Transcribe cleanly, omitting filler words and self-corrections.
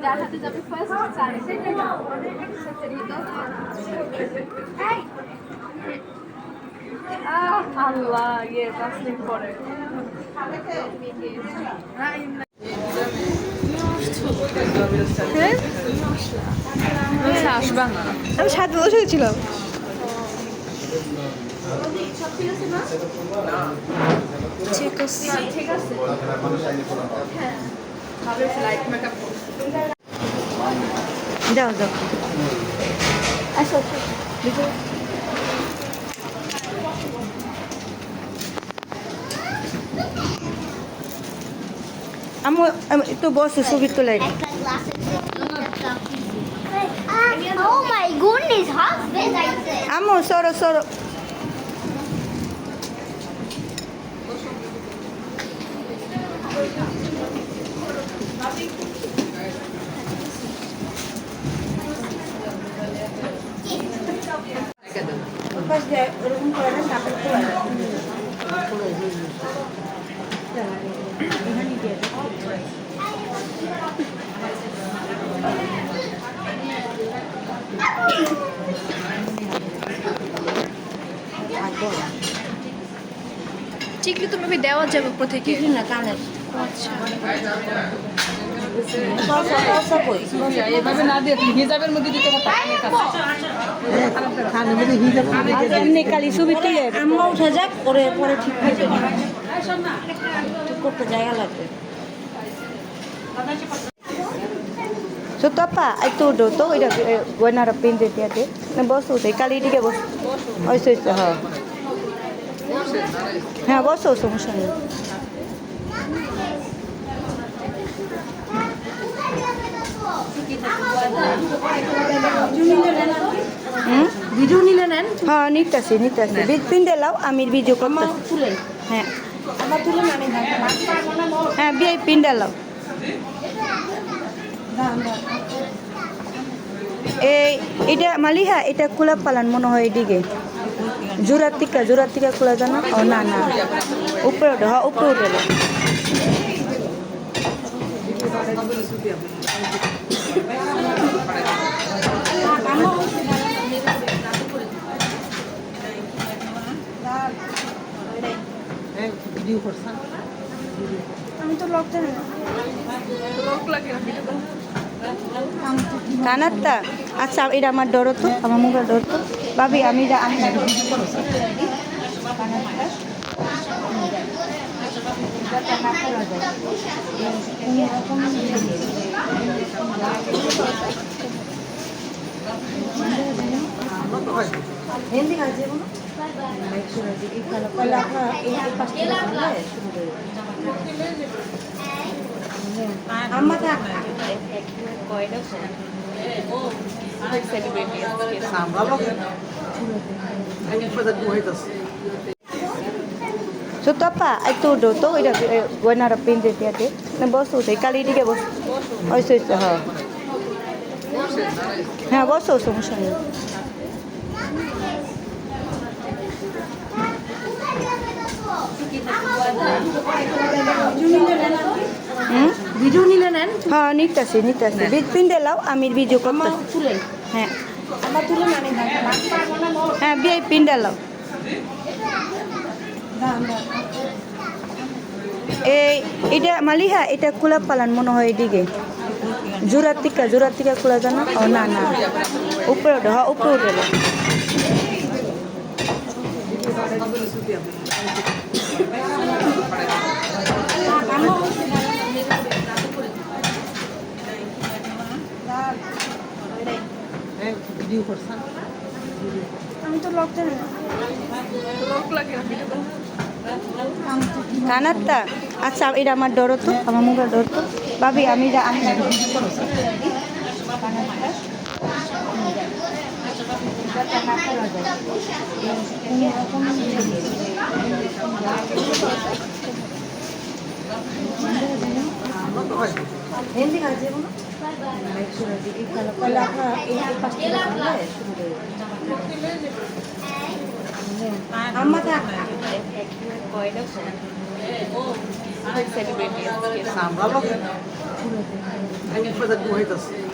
যার হাতে যাবে ফার্স্ট আল্লাহ ইয়ে 5 মিনিট পরে আসবা না আমি সাথে বসে গেছিলাম। ঠিক আছে হ্যাঁ ভালো লাইট মেকআপ যাও যাও আসো আমি একটু বসে ছবি তোলাই। Oh my goodness, how big is it? আমো সরো সরো ওরকম করে না তারপর চিকলি তুমি দেওয়া যাবে উপর থেকে না কানে আচ্ছা এভাবে না দিয়ে হিজাবের মধ্যে দিতে এমনি কালি ছবি তুলে আম্মা উঠে যাক পরে পরে ঠিক হয়ে যাবে। ঠিক করতে জায়গা লাগবে। সত্যপা একটু উঠো তো ওইটা গয়নাটা পিনতে দিয়ে না বসো তো কালি দিকে বসো ওইসে হ্যাঁ হ্যাঁ বসো সমস্যা নেই। ভিডিও নিলে নেন হ্যাঁ নিতেছি পিনতে লাও আমি ভিডিও করতে তুলে হ্যাঁ আমার তুলে মানে হ্যাঁ বিয়ে পিনটা লাও এটা মালিহা এটা খোলা পালান মনে হয় এদিকে জোড়ার টিকা খোলা জানো ও না না উপরে ওঠে হ্যাঁ উপরে উঠে আমি তো লক জানি না লক লাগে না ভিডিও কানারটা আচ্ছা এটা আমার ডর তো আমার মুখের ডর তো ভাবি আমি হিন্দি কাজে আম্মা থাক সত্যপা একটু উঠো তো ওইটা গয়নাটা পিনতে দিয়ে না বসো তো কালি দিকে বসো ওইসে হ্যাঁ হ্যাঁ বসো সমস্যা নেই। ভিডিও নিলে নেন হ্যাঁ নিতেছি পিনতে লাও আমি ভিডিও করতে তুলে হ্যাঁ আমার তুলে মানে হ্যাঁ বিয়ে পিনটা লাও এটা মালিহা এটা খোলা পালান মনে হয় এদিকে জোড়ার টিকা খোলা জানো ও না না উপরে ওঠে হ্যাঁ উপরে উঠে আমি তো লক জানি না লক লাগে না ভিডিও কানারটা আচ্ছা এটা আমার ডর তো আমার মুখের ডর তো ভাবি আমি হিন্দি কাজে আম্মা থাক celebrity Eigentlich was du hättest.